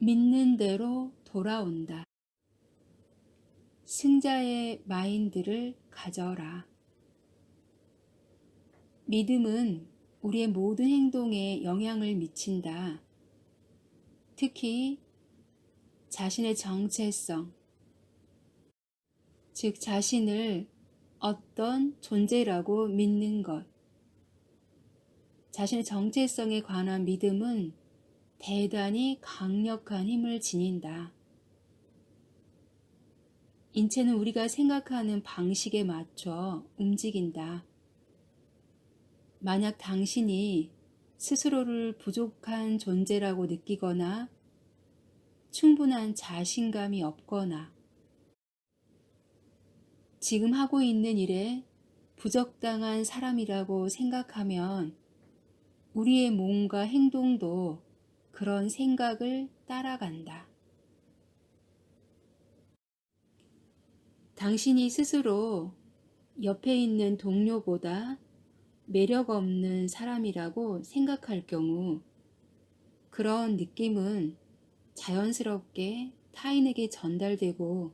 믿는 대로 돌아온다. 승자의 마인드를 가져라. 믿음은 우리의 모든 행동에 영향을 미친다. 특히 자신의 정체성, 즉 자신을 어떤 존재라고 믿는 것. 자신의 정체성에 관한 믿음은 대단히 강력한 힘을 지닌다. 인체는 우리가 생각하는 방식에 맞춰 움직인다. 만약 당신이 스스로를 부족한 존재라고 느끼거나 충분한 자신감이 없거나 지금 하고 있는 일에 부적당한 사람이라고 생각하면 우리의 몸과 행동도 그런 생각을 따라간다. 당신이 스스로 옆에 있는 동료보다 매력 없는 사람이라고 생각할 경우 그런 느낌은 자연스럽게 타인에게 전달되고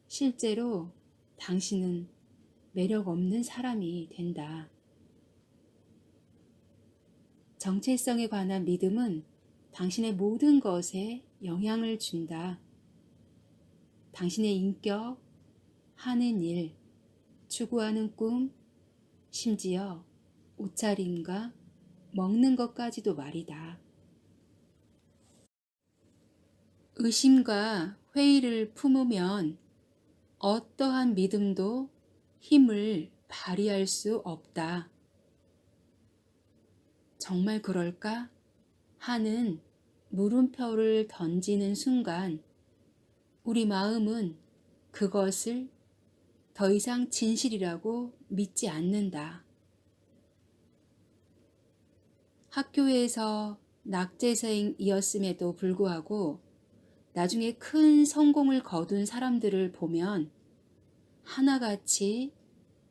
실제로 당신은 매력 없는 사람이 된다. 정체성에 관한 믿음은 당신의 모든 것에 영향을 준다. 당신의 인격, 하는 일, 추구하는 꿈, 심지어 옷차림과 먹는 것까지도 말이다. 의심과 회의를 품으면 어떠한 믿음도 힘을 발휘할 수 없다. 정말 그럴까? 하는 물음표를 던지는 순간 우리 마음은 그것을 더 이상 진실이라고 믿지 않는다. 학교에서 낙제생이었음에도 불구하고 나중에 큰 성공을 거둔 사람들을 보면 하나같이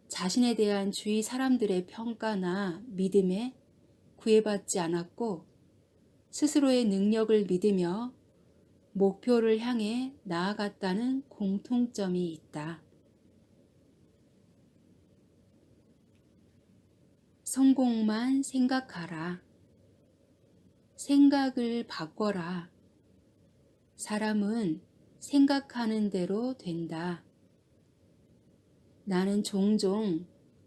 자신에 대한 주위 사람들의 평가나 믿음에 구애받지 않았고 스스로의 능력을 믿으며 목표를 향해 나아갔다는 공통점이 있다. 성공만 생각하라. 생각을 바꿔라. 사람은 생각하는 대로 된다. 나는 종종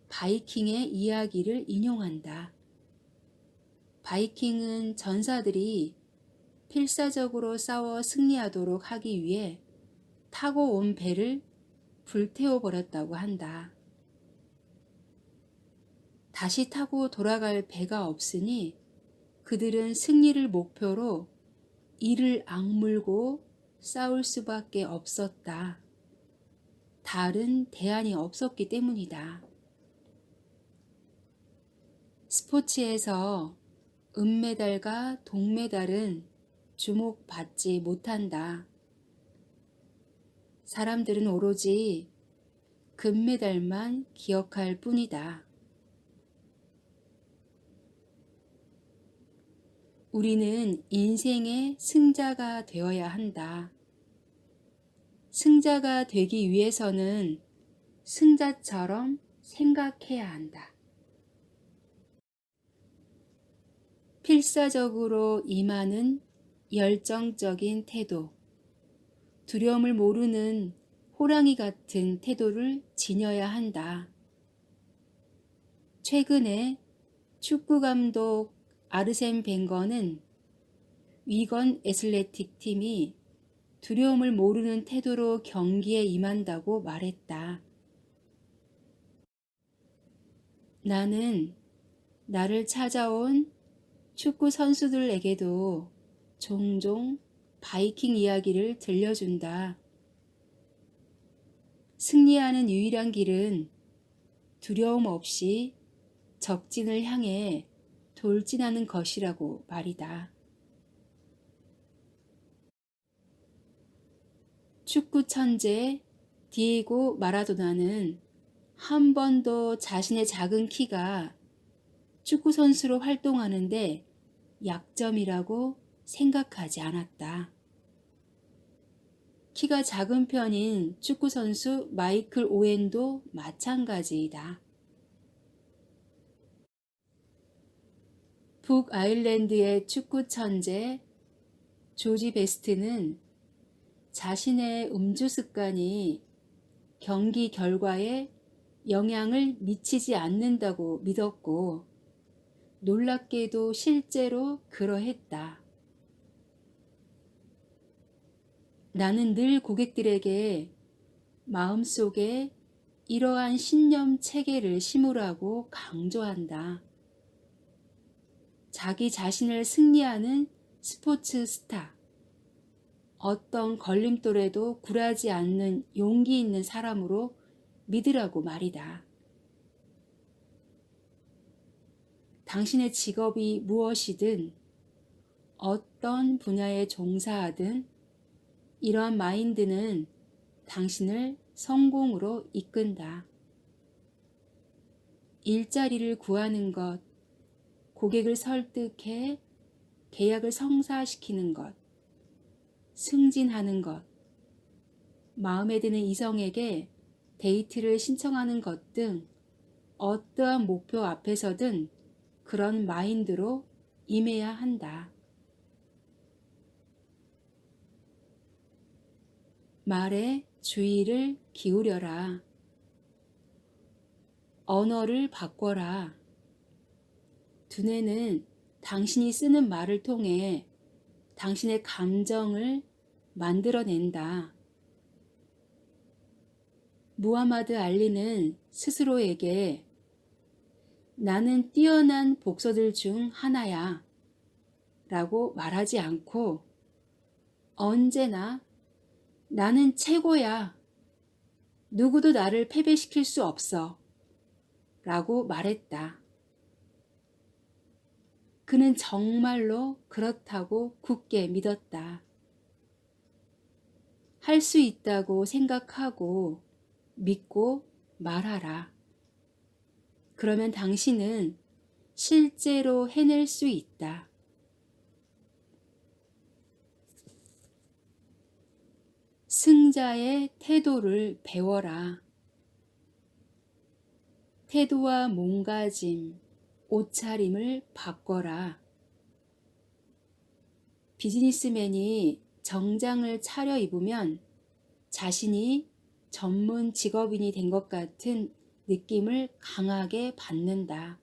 바이킹의 이야기를 인용한다. 바이킹은 전사들이 필사적으로 싸워 승리하도록 하기 위해 타고 온 배를 불태워버렸다고 한다. 다시 타고 돌아갈 배가 없으니 그들은 승리를 목표로 이를 악물고 싸울 수밖에 없었다. 다른 대안이 없었기 때문이다. 스포츠에서 은메달과 동메달은 주목받지 못한다. 사람들은 오로지 금메달만 기억할 뿐이다. 우리는 인생의 승자가 되어야 한다. 승자가 되기 위해서는 승자처럼 생각해야 한다. 필사적으로 임하는 열정적인 태도, 두려움을 모르는 호랑이 같은 태도를 지녀야 한다. 최근에 축구 감독 아르센 벵거는 위건 애슬레틱 팀이 두려움을 모르는 태도로 경기에 임한다고 말했다. 나는 나를 찾아온 축구 선수들에게도 종종 바이킹 이야기를 들려준다. 승리하는 유일한 길은 두려움 없이 적진을 향해 돌진하는 것이라고 말이다. 축구 천재 디에고 마라도나는 한 번도 자신의 작은 키가 축구 선수로 활동하는데 약점이라고 생각하지 않았다. 키가 작은 편인 축구선수 마이클 오웬도 마찬가지이다. 북아일랜드의 축구 천재 조지 베스트는 자신의 음주 습관이 경기 결과에 영향을 미치지 않는다고 믿었고 놀랍게도 실제로 그러했다. 나는 늘 고객들에게 마음속에 이러한 신념 체계를 심으라고 강조한다. 자기 자신을 승리하는 스포츠 스타, 어떤 걸림돌에도 굴하지 않는 용기 있는 사람으로 믿으라고 말이다. 당신의 직업이 무엇이든 어떤 분야에 종사하든 이러한 마인드는 당신을 성공으로 이끈다. 일자리를 구하는 것, 고객을 설득해 계약을 성사시키는 것, 승진하는 것, 마음에 드는 이성에게 데이트를 신청하는 것 등 어떠한 목표 앞에서든 그런 마인드로 임해야 한다. 말에 주의를 기울여라. 언어를 바꿔라. 두뇌는 당신이 쓰는 말을 통해 당신의 감정을 만들어낸다. 무하마드 알리는 스스로에게 나는 뛰어난 복서들 중 하나야 라고 말하지 않고 언제나 나는 최고야. 누구도 나를 패배시킬 수 없어 라고 말했다. 그는 정말로 그렇다고 굳게 믿었다. 할 수 있다고 생각하고 믿고 말하라. 그러면 당신은 실제로 해낼 수 있다. 승자의 태도를 배워라. 태도와 몸가짐, 옷차림을 바꿔라. 비즈니스맨이 정장을 차려입으면 자신이 전문 직업인이 된 것 같은 느낌을 강하게 받는다.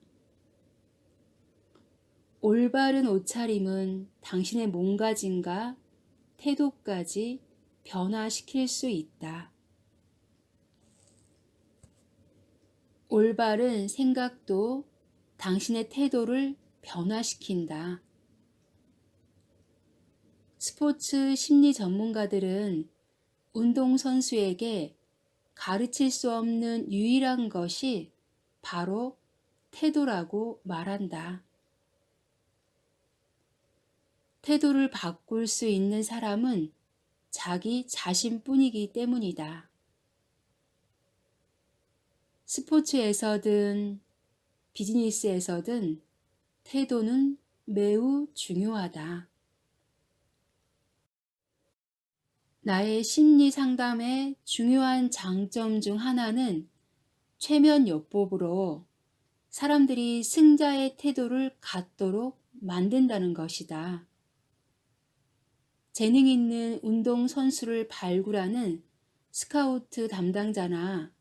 올바른 옷차림은 당신의 몸가짐과 태도까지 변화시킬 수 있다. 올바른 생각도 당신의 태도를 변화시킨다. 스포츠 심리 전문가들은 운동선수에게 가르칠 수 없는 유일한 것이 바로 태도라고 말한다. 태도를 바꿀 수 있는 사람은 자기 자신뿐이기 때문이다. 스포츠에서든 비즈니스에서든 태도는 매우 중요하다. 나의 심리 상담의 중요한 장점 중 하나는 최면 요법으로 사람들이 승자의 태도를 갖도록 만든다는 것이다. 재능 있는 운동선수를 발굴하는 스카우트 담당자나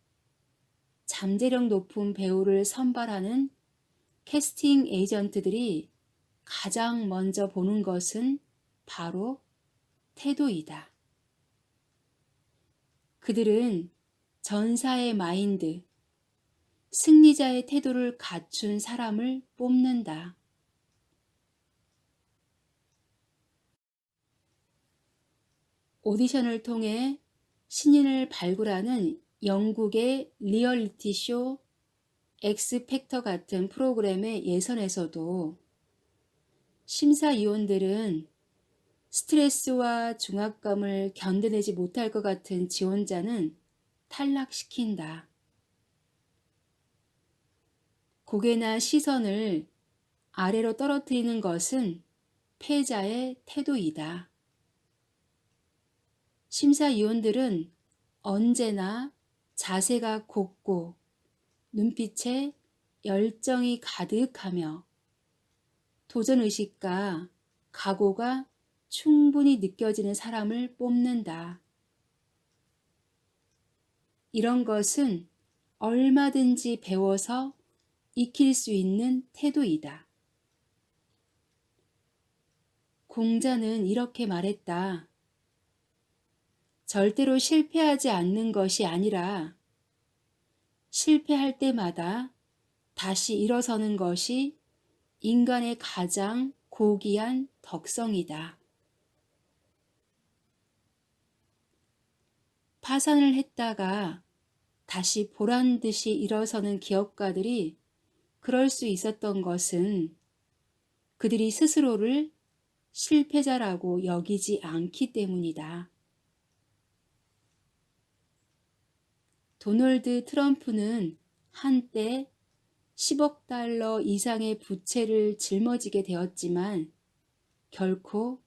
잠재력 높은 배우를 선발하는 캐스팅 에이전트들이 가장 먼저 보는 것은 바로 태도이다. 그들은 전사의 마인드, 승리자의 태도를 갖춘 사람을 뽑는다. 오디션을 통해 신인을 발굴하는 영국의 리얼리티 쇼 엑스팩터 같은 프로그램의 예선에서도 심사위원들은 스트레스와 중압감을 견뎌내지 못할 것 같은 지원자는 탈락시킨다. 고개나 시선을 아래로 떨어뜨리는 것은 패자의 태도이다. 심사위원들은 언제나 자세가 곱고 눈빛에 열정이 가득하며 도전의식과 각오가 충분히 느껴지는 사람을 뽑는다. 이런 것은 얼마든지 배워서 익힐 수 있는 태도이다. 공자는 이렇게 말했다. 절대로 실패하지 않는 것이 아니라 실패할 때마다 다시 일어서는 것이 인간의 가장 고귀한 덕성이다. 파산을 했다가 다시 보란 듯이 일어서는 기업가들이 그럴 수 있었던 것은 그들이 스스로를 실패자라고 여기지 않기 때문이다. 도널드 트럼프는 한때 10억 달러 이상의 부채를 짊어지게 되었지만 결코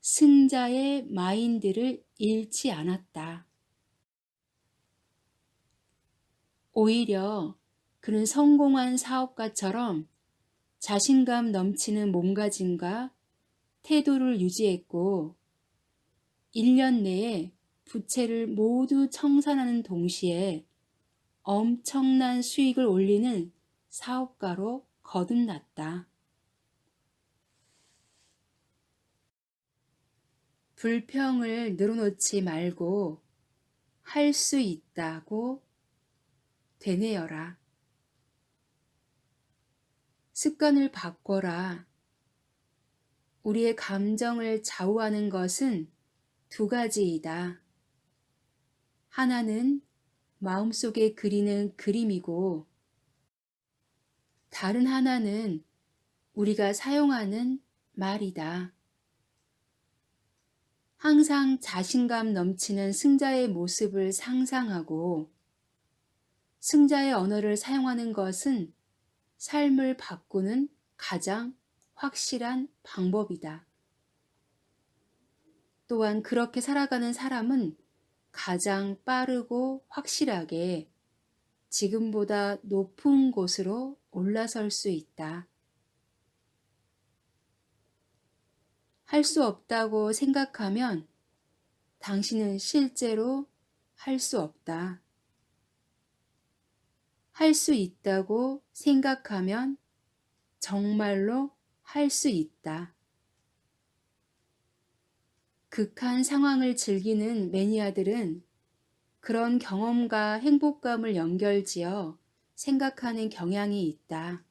승자의 마인드를 잃지 않았다. 오히려 그는 성공한 사업가처럼 자신감 넘치는 몸가짐과 태도를 유지했고 1년 내에 부채를 모두 청산하는 동시에 엄청난 수익을 올리는 사업가로 거듭났다. 불평을 늘어놓지 말고 할 수 있다고 되뇌어라. 습관을 바꿔라. 우리의 감정을 좌우하는 것은 두 가지이다. 하나는 마음속에 그리는 그림이고 다른 하나는 우리가 사용하는 말이다. 항상 자신감 넘치는 승자의 모습을 상상하고 승자의 언어를 사용하는 것은 삶을 바꾸는 가장 확실한 방법이다. 또한 그렇게 살아가는 사람은 가장 빠르고 확실하게 지금보다 높은 곳으로 올라설 수 있다. 할 수 없다고 생각하면 당신은 실제로 할 수 없다. 할 수 있다고 생각하면 정말로 할 수 있다. 극한 상황을 즐기는 매니아들은 그런 경험과 행복감을 연결지어 생각하는 경향이 있다.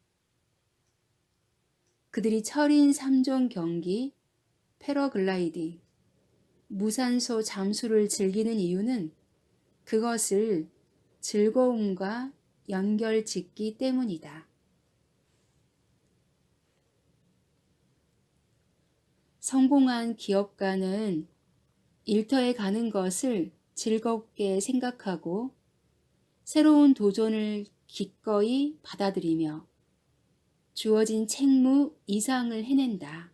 그들이 철인 3종 경기, 패러글라이딩, 무산소 잠수를 즐기는 이유는 그것을 즐거움과 연결짓기 때문이다. 성공한 기업가는 일터에 가는 것을 즐겁게 생각하고 새로운 도전을 기꺼이 받아들이며 주어진 책무 이상을 해낸다.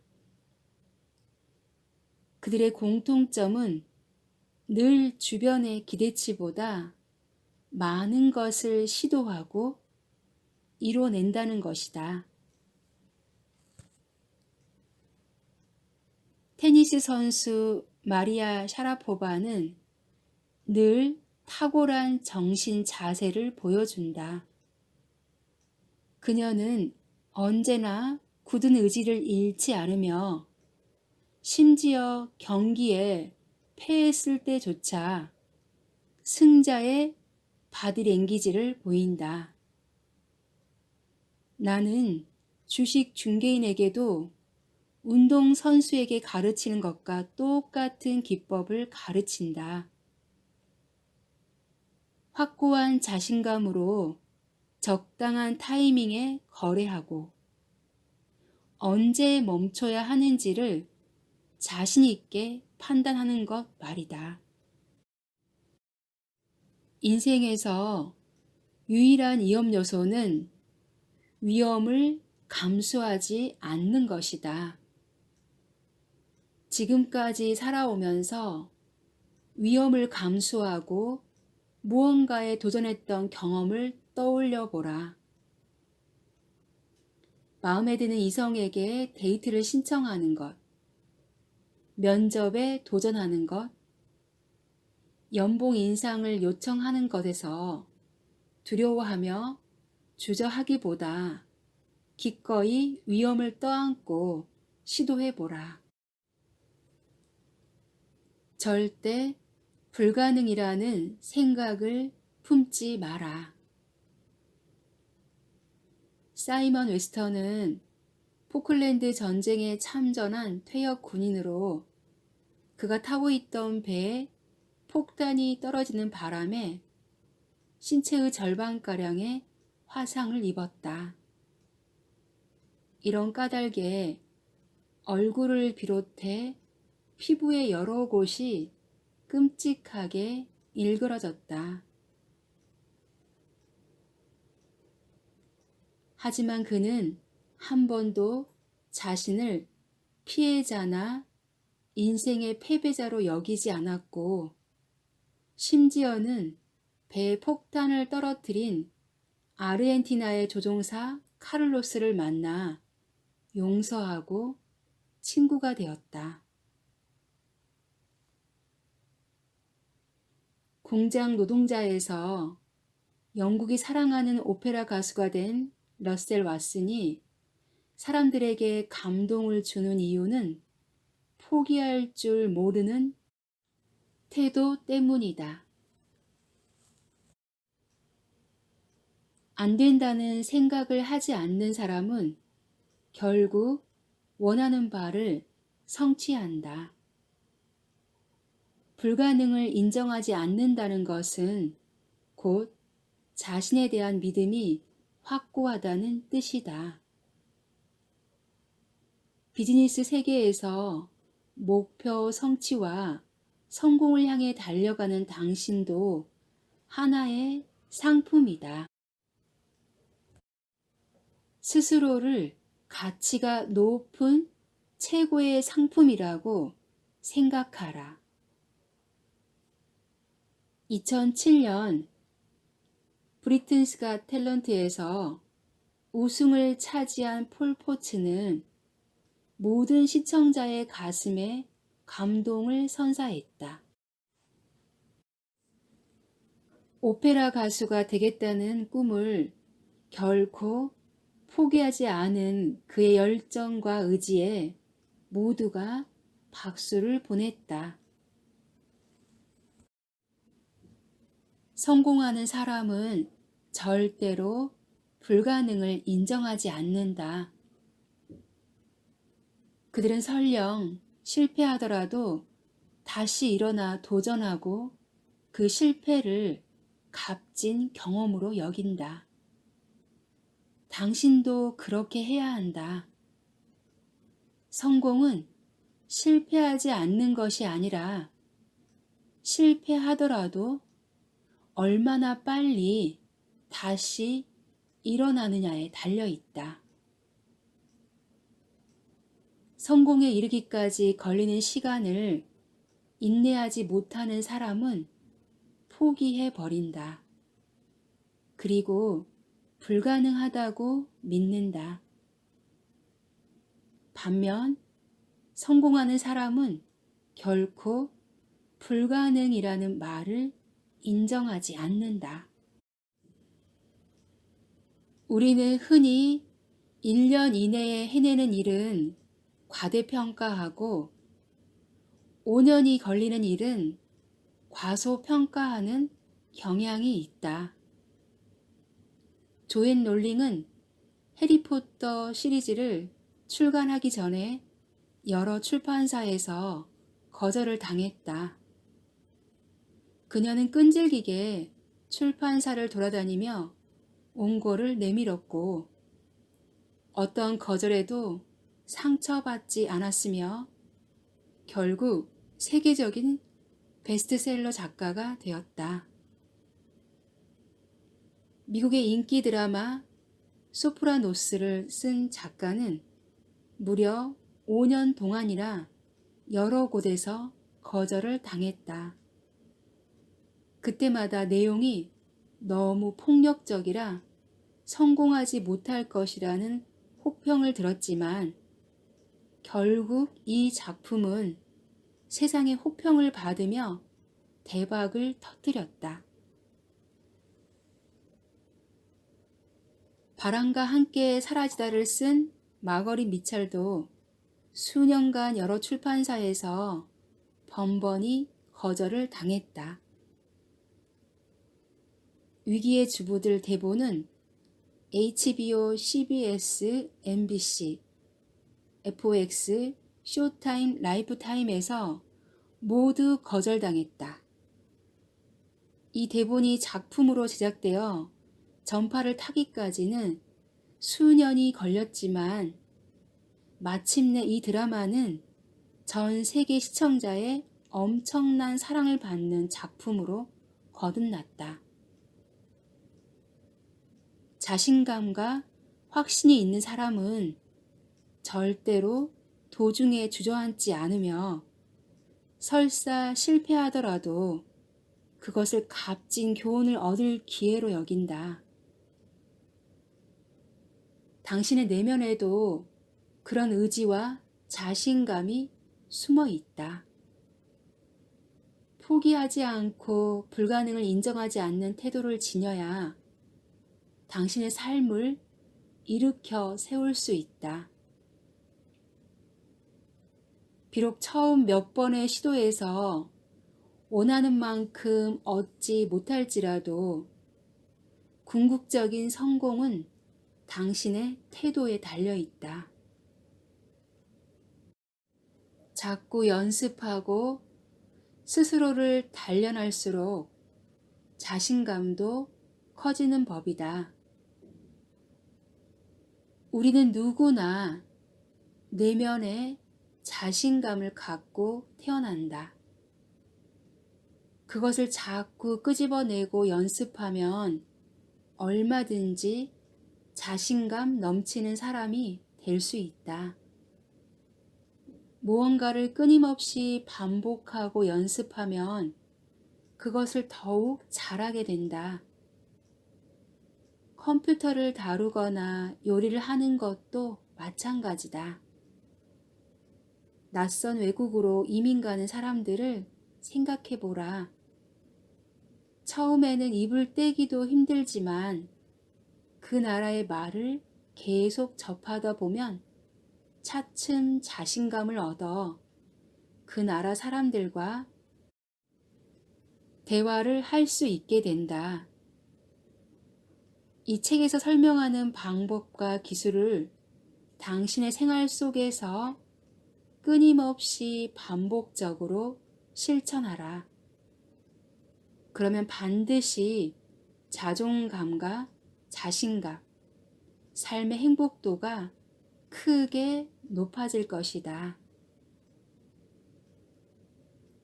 그들의 공통점은 늘 주변의 기대치보다 많은 것을 시도하고 이뤄낸다는 것이다. 테니스 선수 마리아 샤라포바는 늘 탁월한 정신 자세를 보여준다. 그녀는 언제나 굳은 의지를 잃지 않으며 심지어 경기에 패했을 때조차 승자의 바디랭귀지를 보인다. 나는 주식 중개인에게도 운동선수에게 가르치는 것과 똑같은 기법을 가르친다. 확고한 자신감으로 적당한 타이밍에 거래하고 언제 멈춰야 하는지를 자신 있게 판단하는 것 말이다. 인생에서 유일한 위험 요소는 위험을 감수하지 않는 것이다. 지금까지 살아오면서 위험을 감수하고 무언가에 도전했던 경험을 떠올려 보라. 마음에 드는 이성에게 데이트를 신청하는 것, 면접에 도전하는 것, 연봉 인상을 요청하는 것에서 두려워하며 주저하기보다 기꺼이 위험을 떠안고 시도해보라. 절대 불가능이라는 생각을 품지 마라. 사이먼 웨스턴은 포클랜드 전쟁에 참전한 퇴역 군인으로 그가 타고 있던 배에 폭탄이 떨어지는 바람에 신체의 절반가량의 화상을 입었다. 이런 까닭에 얼굴을 비롯해 피부의 여러 곳이 끔찍하게 일그러졌다. 하지만 그는 한 번도 자신을 피해자나 인생의 패배자로 여기지 않았고, 심지어는 배에 폭탄을 떨어뜨린 아르헨티나의 조종사 카를로스를 만나 용서하고 친구가 되었다. 공장 노동자에서 영국이 사랑하는 오페라 가수가 된 러셀 왓슨이 사람들에게 감동을 주는 이유는 포기할 줄 모르는 태도 때문이다. 안 된다는 생각을 하지 않는 사람은 결국 원하는 바를 성취한다. 불가능을 인정하지 않는다는 것은 곧 자신에 대한 믿음이 확고하다는 뜻이다. 비즈니스 세계에서 목표 성취와 성공을 향해 달려가는 당신도 하나의 상품이다. 스스로를 가치가 높은 최고의 상품이라고 생각하라. 2007년 브리튼스 갓 탤런트에서 우승을 차지한 폴 포츠는 모든 시청자의 가슴에 감동을 선사했다. 오페라 가수가 되겠다는 꿈을 결코 포기하지 않은 그의 열정과 의지에 모두가 박수를 보냈다. 성공하는 사람은 절대로 불가능을 인정하지 않는다. 그들은 설령 실패하더라도 다시 일어나 도전하고 그 실패를 값진 경험으로 여긴다. 당신도 그렇게 해야 한다. 성공은 실패하지 않는 것이 아니라 실패하더라도 얼마나 빨리 다시 일어나느냐에 달려 있다. 성공에 이르기까지 걸리는 시간을 인내하지 못하는 사람은 포기해 버린다. 그리고 불가능하다고 믿는다. 반면 성공하는 사람은 결코 불가능이라는 말을 인정하지 않는다. 우리는 흔히 1년 이내에 해내는 일은 과대평가하고 5년이 걸리는 일은 과소평가하는 경향이 있다. 조앤 롤링은 해리포터 시리즈를 출간하기 전에 여러 출판사에서 거절을 당했다. 그녀는 끈질기게 출판사를 돌아다니며 원고를 내밀었고 어떤 거절에도 상처받지 않았으며 결국 세계적인 베스트셀러 작가가 되었다. 미국의 인기 드라마 소프라노스를 쓴 작가는 무려 5년 동안이나 여러 곳에서 거절을 당했다. 그때마다 내용이 너무 폭력적이라 성공하지 못할 것이라는 혹평을 들었지만 결국 이 작품은 세상의 혹평을 받으며 대박을 터뜨렸다. 바람과 함께 사라지다를 쓴 마거릿 미찰도 수년간 여러 출판사에서 번번이 거절을 당했다. 위기의 주부들 대본은 HBO, CBS, MBC, FX, 쇼타임, 라이프타임에서 모두 거절당했다. 이 대본이 작품으로 제작되어 전파를 타기까지는 수년이 걸렸지만 마침내 이 드라마는 전 세계 시청자의 엄청난 사랑을 받는 작품으로 거듭났다. 자신감과 확신이 있는 사람은 절대로 도중에 주저앉지 않으며 설사 실패하더라도 그것을 값진 교훈을 얻을 기회로 여긴다. 당신의 내면에도 그런 의지와 자신감이 숨어 있다. 포기하지 않고 불가능을 인정하지 않는 태도를 지녀야 당신의 삶을 일으켜 세울 수 있다. 비록 처음 몇 번의 시도에서 원하는 만큼 얻지 못할지라도 궁극적인 성공은 당신의 태도에 달려 있다. 자꾸 연습하고 스스로를 단련할수록 자신감도 커지는 법이다. 우리는 누구나 내면에 자신감을 갖고 태어난다. 그것을 자꾸 끄집어내고 연습하면 얼마든지 자신감 넘치는 사람이 될 수 있다. 무언가를 끊임없이 반복하고 연습하면 그것을 더욱 잘하게 된다. 컴퓨터를 다루거나 요리를 하는 것도 마찬가지다. 낯선 외국으로 이민 가는 사람들을 생각해보라. 처음에는 입을 떼기도 힘들지만 그 나라의 말을 계속 접하다 보면 차츰 자신감을 얻어 그 나라 사람들과 대화를 할 수 있게 된다. 이 책에서 설명하는 방법과 기술을 당신의 생활 속에서 끊임없이 반복적으로 실천하라. 그러면 반드시 자존감과 자신감, 삶의 행복도가 크게 높아질 것이다.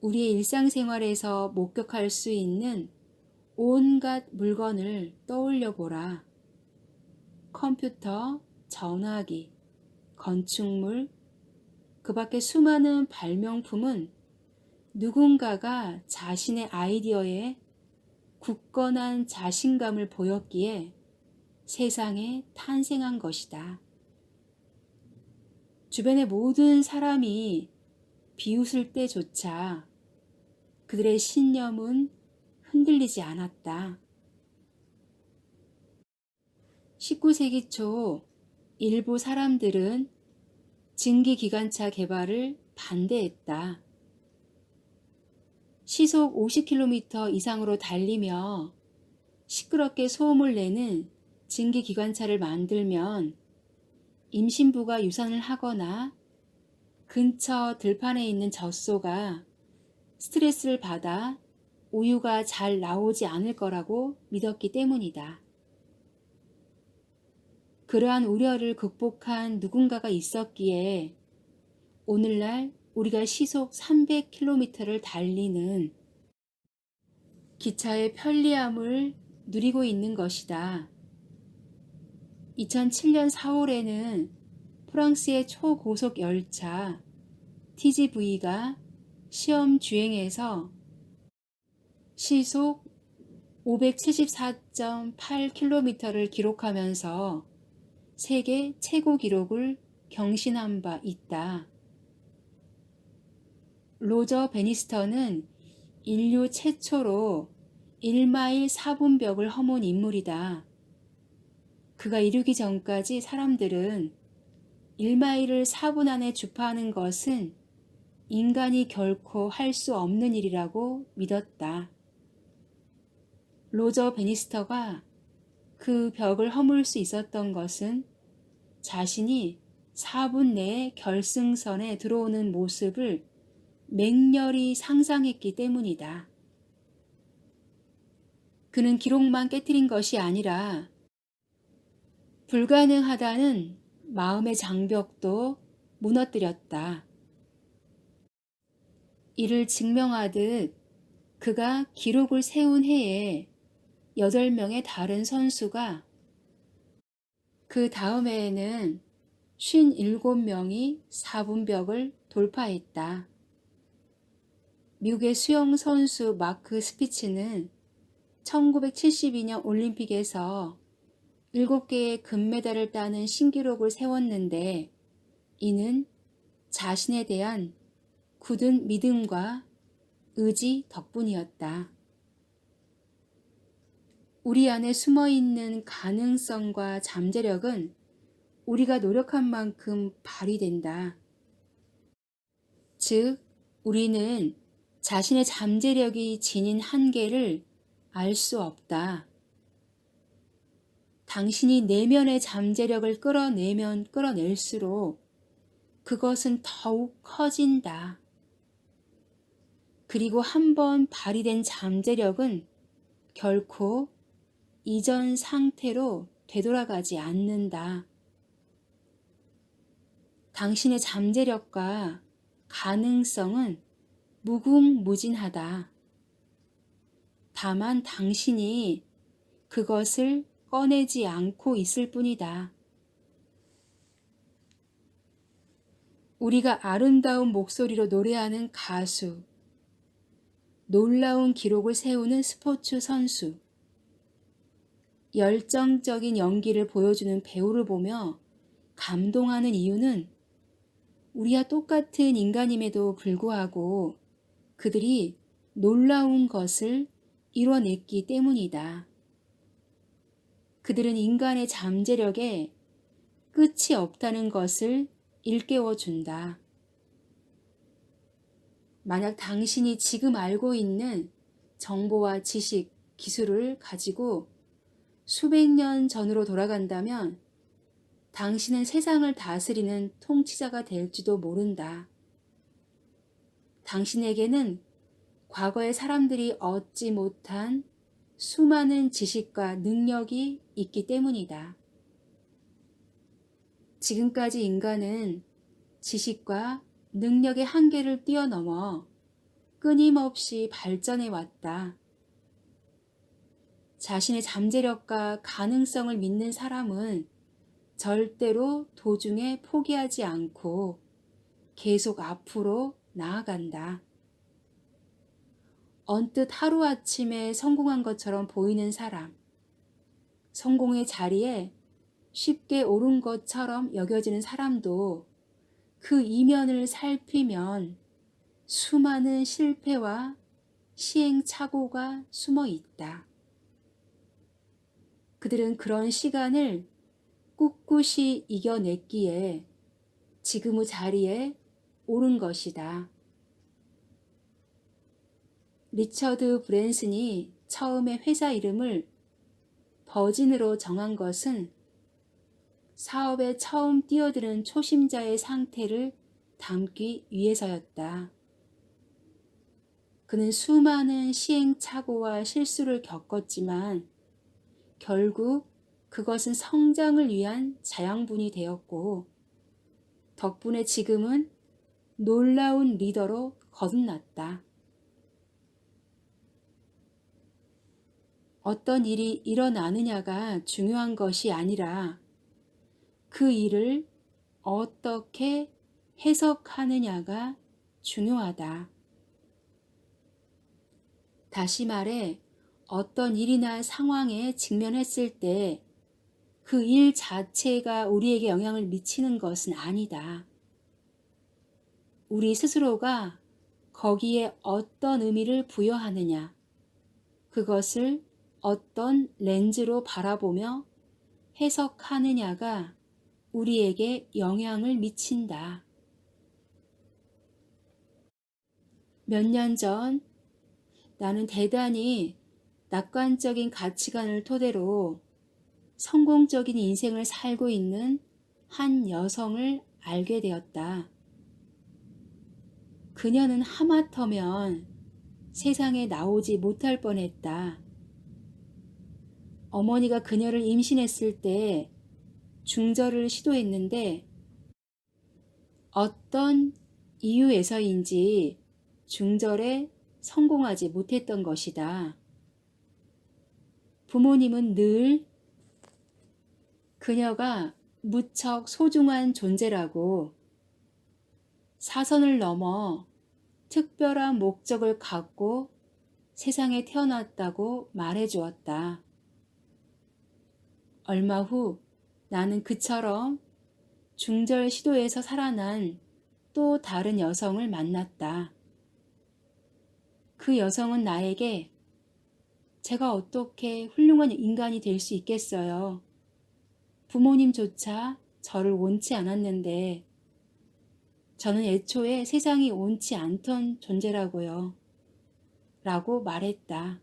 우리의 일상생활에서 목격할 수 있는 온갖 물건을 떠올려 보라. 컴퓨터, 전화기, 건축물, 그 밖에 수많은 발명품은 누군가가 자신의 아이디어에 굳건한 자신감을 보였기에 세상에 탄생한 것이다. 주변의 모든 사람이 비웃을 때조차 그들의 신념은 흔들리지 않았다. 19세기 초 일부 사람들은 증기기관차 개발을 반대했다. 시속 50km 이상으로 달리며 시끄럽게 소음을 내는 증기기관차를 만들면 임신부가 유산을 하거나 근처 들판에 있는 젖소가 스트레스를 받아 우유가 잘 나오지 않을 거라고 믿었기 때문이다. 그러한 우려를 극복한 누군가가 있었기에 오늘날 우리가 시속 300km를 달리는 기차의 편리함을 누리고 있는 것이다. 2007년 4월에는 프랑스의 초고속 열차 TGV가 시험 주행에서 시속 574.8km를 기록하면서 세계 최고 기록을 경신한 바 있다. 로저 베니스턴은 인류 최초로 1마일 4분벽을 허문 인물이다. 그가 이루기 전까지 사람들은 1마일을 4분 안에 주파하는 것은 인간이 결코 할 수 없는 일이라고 믿었다. 로저 베니스터가 그 벽을 허물 수 있었던 것은 자신이 4분 내에 결승선에 들어오는 모습을 맹렬히 상상했기 때문이다. 그는 기록만 깨뜨린 것이 아니라 불가능하다는 마음의 장벽도 무너뜨렸다. 이를 증명하듯 그가 기록을 세운 해에 8명의 다른 선수가 그 다음 해에는 57명이 4분벽을 돌파했다. 미국의 수영 선수 마크 스피츠는 1972년 올림픽에서 7개의 금메달을 따는 신기록을 세웠는데 이는 자신에 대한 굳은 믿음과 의지 덕분이었다. 우리 안에 숨어있는 가능성과 잠재력은 우리가 노력한 만큼 발휘된다. 즉, 우리는 자신의 잠재력이 지닌 한계를 알 수 없다. 당신이 내면의 잠재력을 끌어내면 끌어낼수록 그것은 더욱 커진다. 그리고 한번 발휘된 잠재력은 결코 이전 상태로 되돌아가지 않는다. 당신의 잠재력과 가능성은 무궁무진하다. 다만 당신이 그것을 꺼내지 않고 있을 뿐이다. 우리가 아름다운 목소리로 노래하는 가수, 놀라운 기록을 세우는 스포츠 선수, 열정적인 연기를 보여주는 배우를 보며 감동하는 이유는 우리와 똑같은 인간임에도 불구하고 그들이 놀라운 것을 이뤄냈기 때문이다. 그들은 인간의 잠재력에 끝이 없다는 것을 일깨워준다. 만약 당신이 지금 알고 있는 정보와 지식, 기술을 가지고 수백 년 전으로 돌아간다면 당신은 세상을 다스리는 통치자가 될지도 모른다. 당신에게는 과거의 사람들이 얻지 못한 수많은 지식과 능력이 있기 때문이다. 지금까지 인간은 지식과 능력의 한계를 뛰어넘어 끊임없이 발전해 왔다. 자신의 잠재력과 가능성을 믿는 사람은 절대로 도중에 포기하지 않고 계속 앞으로 나아간다. 언뜻 하루아침에 성공한 것처럼 보이는 사람, 성공의 자리에 쉽게 오른 것처럼 여겨지는 사람도 그 이면을 살피면 수많은 실패와 시행착오가 숨어 있다. 그들은 그런 시간을 꿋꿋이 이겨냈기에 지금의 자리에 오른 것이다. 리처드 브랜슨이 처음에 회사 이름을 버진으로 정한 것은 사업에 처음 뛰어드는 초심자의 상태를 담기 위해서였다. 그는 수많은 시행착오와 실수를 겪었지만 결국 그것은 성장을 위한 자양분이 되었고 덕분에 지금은 놀라운 리더로 거듭났다. 어떤 일이 일어나느냐가 중요한 것이 아니라 그 일을 어떻게 해석하느냐가 중요하다. 다시 말해, 어떤 일이나 상황에 직면했을 때 그 일 자체가 우리에게 영향을 미치는 것은 아니다. 우리 스스로가 거기에 어떤 의미를 부여하느냐, 그것을 어떤 렌즈로 바라보며 해석하느냐가 우리에게 영향을 미친다. 몇 년 전 나는 대단히 낙관적인 가치관을 토대로 성공적인 인생을 살고 있는 한 여성을 알게 되었다. 그녀는 하마터면 세상에 나오지 못할 뻔했다. 어머니가 그녀를 임신했을 때 중절을 시도했는데 어떤 이유에서인지 중절에 성공하지 못했던 것이다. 부모님은 늘 그녀가 무척 소중한 존재라고 사선을 넘어 특별한 목적을 갖고 세상에 태어났다고 말해 주었다. 얼마 후 나는 그처럼 중절 시도에서 살아난 또 다른 여성을 만났다. 그 여성은 나에게 제가 어떻게 훌륭한 인간이 될 수 있겠어요. 부모님조차 저를 원치 않았는데 저는 애초에 세상이 원치 않던 존재라고요. 라고 말했다.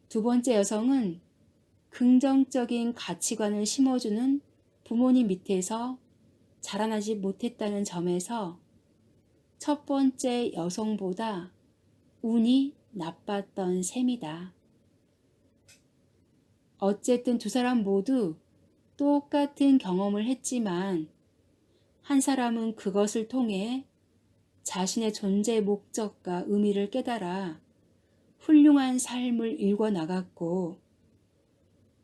두 번째 여성은 긍정적인 가치관을 심어주는 부모님 밑에서 자라나지 못했다는 점에서 첫 번째 여성보다 운이 나빴던 셈이다. 어쨌든 두 사람 모두 똑같은 경험을 했지만 한 사람은 그것을 통해 자신의 존재 목적과 의미를 깨달아 훌륭한 삶을 일궈 나갔고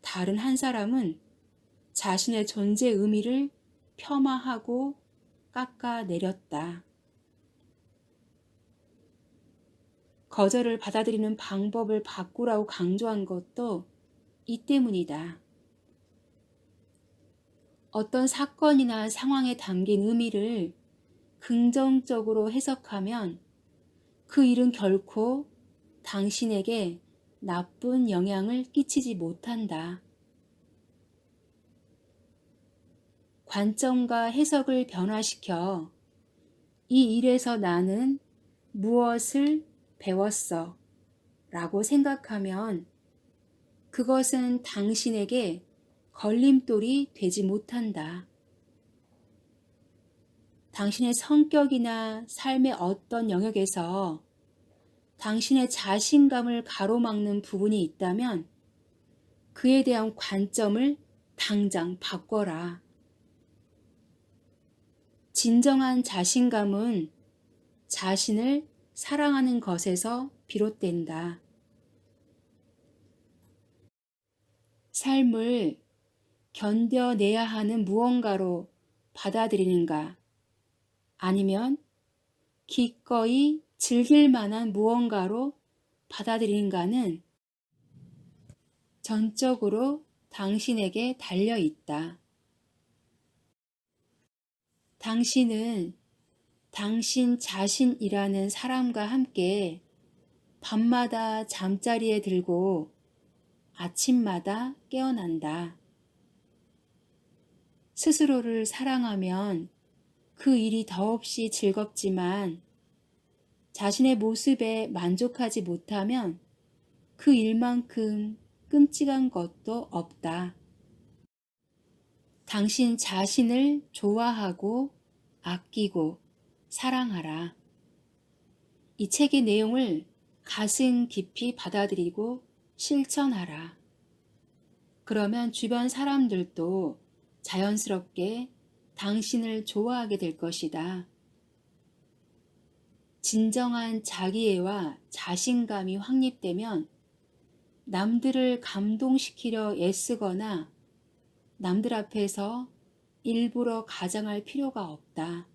다른 한 사람은 자신의 존재 의미를 폄하하고 깎아내렸다. 거절을 받아들이는 방법을 바꾸라고 강조한 것도 이 때문이다. 어떤 사건이나 상황에 담긴 의미를 긍정적으로 해석하면 그 일은 결코 당신에게 나쁜 영향을 끼치지 못한다. 관점과 해석을 변화시켜 이 일에서 나는 무엇을 배웠어 라고 생각하면 그것은 당신에게 걸림돌이 되지 못한다. 당신의 성격이나 삶의 어떤 영역에서 당신의 자신감을 가로막는 부분이 있다면 그에 대한 관점을 당장 바꿔라. 진정한 자신감은 자신을 사랑하는 것에서 비롯된다. 삶을 견뎌내야 하는 무언가로 받아들이는가, 아니면 기꺼이 즐길 만한 무언가로 받아들이는가는 전적으로 당신에게 달려 있다. 당신은 당신 자신이라는 사람과 함께 밤마다 잠자리에 들고 아침마다 깨어난다. 스스로를 사랑하면 그 일이 더없이 즐겁지만 자신의 모습에 만족하지 못하면 그 일만큼 끔찍한 것도 없다. 당신 자신을 좋아하고 아끼고 사랑하라. 이 책의 내용을 가슴 깊이 받아들이고 실천하라. 그러면 주변 사람들도 자연스럽게 당신을 좋아하게 될 것이다. 진정한 자기애와 자신감이 확립되면 남들을 감동시키려 애쓰거나 남들 앞에서 일부러 가장할 필요가 없다.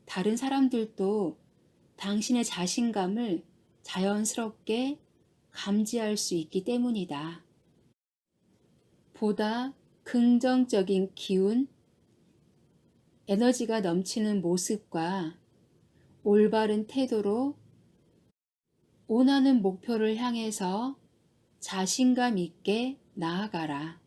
다른 사람들도 당신의 자신감을 자연스럽게 감지할 수 있기 때문이다. 보다 긍정적인 기운, 에너지가 넘치는 모습과 올바른 태도로 원하는 목표를 향해서 자신감 있게 나아가라.